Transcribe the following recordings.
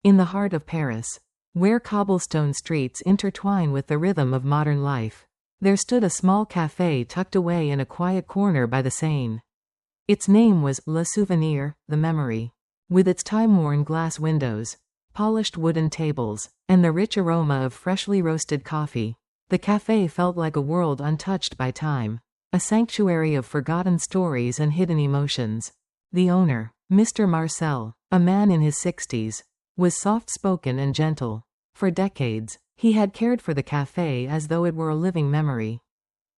In the heart of Paris, where cobblestone streets intertwine with the rhythm of modern life, there stood a small café tucked away in a quiet corner by the Seine. Its name was Le Souvenir, the Memory. With its time-worn glass windows, polished wooden tables, and the rich aroma of freshly roasted coffee, the café felt like a world untouched by time, a sanctuary of forgotten stories and hidden emotions. The owner, Mr. Marcel, a man in his 60s, was soft-spoken and gentle. For decades, he had cared for the café as though it were a living memory.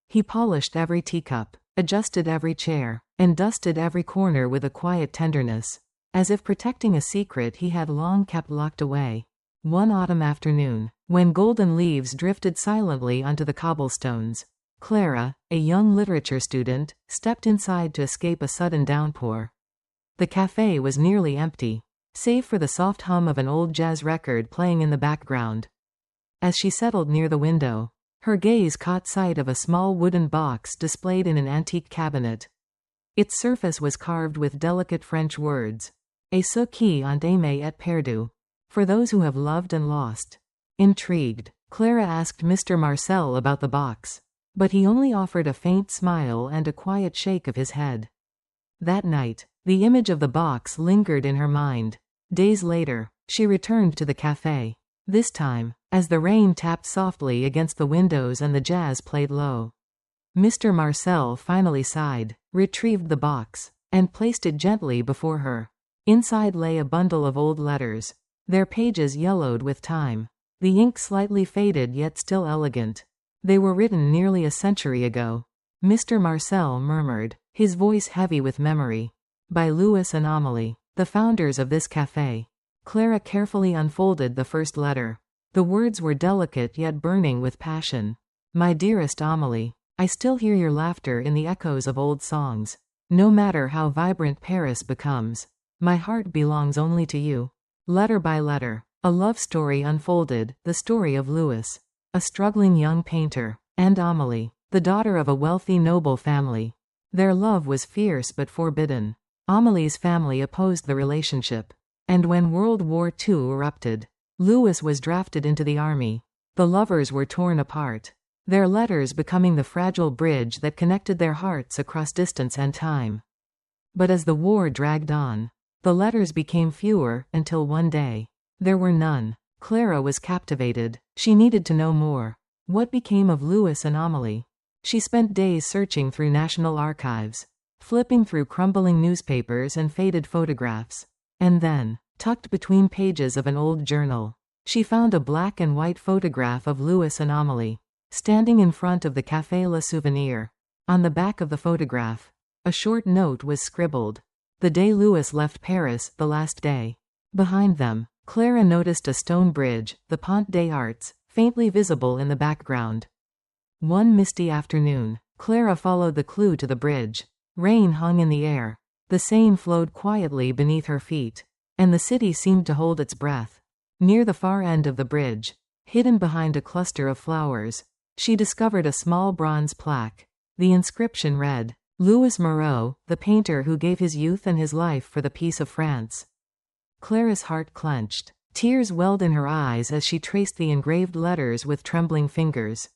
He polished every teacup, adjusted every chair, and dusted every corner with a quiet tenderness, as if protecting a secret he had long kept locked away. One autumn afternoon, when golden leaves drifted silently onto the cobblestones, Clara, a young literature student, stepped inside to escape a sudden downpour. The café was nearly empty, save for the soft hum of an old jazz record playing in the background. As she settled near the window, her gaze caught sight of a small wooden box displayed in an antique cabinet. Its surface was carved with delicate French words, "Et ce qui ont aimé et perdu," for those who have loved and lost. Intrigued, Clara asked Mr. Marcel about the box, but he only offered a faint smile and a quiet shake of his head. That night, the image of the box lingered in her mind. Days later, she returned to the café. This time, as the rain tapped softly against the windows and the jazz played low, Mr. Marcel finally sighed, retrieved the box, and placed it gently before her. Inside lay a bundle of old letters, their pages yellowed with time, the ink slightly faded yet still elegant. They were written nearly a century ago. Mr. Marcel murmured, his voice heavy with memory. By Louis and Amélie, the founders of this café. Clara carefully unfolded the first letter. The words were delicate yet burning with passion. My dearest Amélie, I still hear your laughter in the echoes of old songs. No matter how vibrant Paris becomes, my heart belongs only to you. Letter by letter, a love story unfolded, the story of Louis, a struggling young painter, and Amélie, the daughter of a wealthy noble family. Their love was fierce but forbidden. Amélie's family opposed the relationship, and when World War II erupted, Louis was drafted into the army. The lovers were torn apart, their letters becoming the fragile bridge that connected their hearts across distance and time. But as the war dragged on, the letters became fewer, until one day, there were none. Clara was captivated. She needed to know more. What became of Louis and Amélie? She spent days searching through national archives, flipping through crumbling newspapers and faded photographs. And then, tucked between pages of an old journal, she found a black and white photograph of Louis and Amélie, standing in front of the Café Le Souvenir. On the back of the photograph, a short note was scribbled. The day Louis left Paris, the last day. Behind them, Clara noticed a stone bridge, the Pont des Arts, faintly visible in the background. One misty afternoon, Clara followed the clue to the bridge. Rain hung in the air. The Seine flowed quietly beneath her feet, and the city seemed to hold its breath. Near the far end of the bridge, hidden behind a cluster of flowers, she discovered a small bronze plaque. The inscription read, Louis Moreau, the painter who gave his youth and his life for the peace of France. Clara's heart clenched. Tears welled in her eyes as she traced the engraved letters with trembling fingers.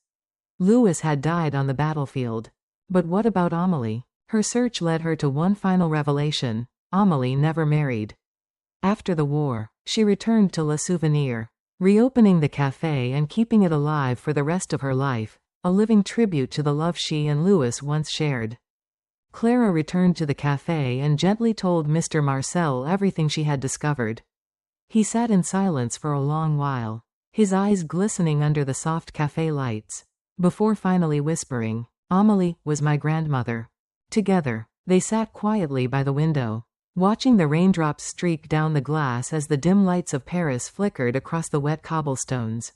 Louis had died on the battlefield. But what about Amélie? Her search led her to one final revelation. Amélie never married. After the war, she returned to Le Souvenir, reopening the café and keeping it alive for the rest of her life, a living tribute to the love she and Louis once shared. Clara returned to the café and gently told Mr. Marcel everything she had discovered. He sat in silence for a long while, his eyes glistening under the soft café lights, before finally whispering, Amélie was my grandmother. Together, they sat quietly by the window, watching the raindrops streak down the glass as the dim lights of Paris flickered across the wet cobblestones.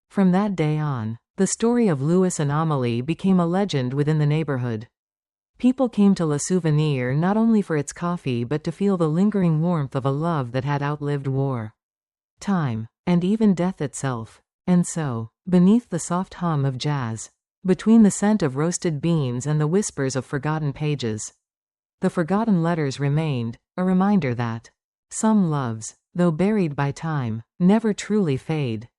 From that day on, the story of Louis and Amélie became a legend within the neighborhood. People came to Le Souvenir not only for its coffee but to feel the lingering warmth of a love that had outlived war, time, and even death itself. And so, beneath the soft hum of jazz, between the scent of roasted beans and the whispers of forgotten pages, the forgotten letters remained, a reminder that some loves though buried by time, never truly fade.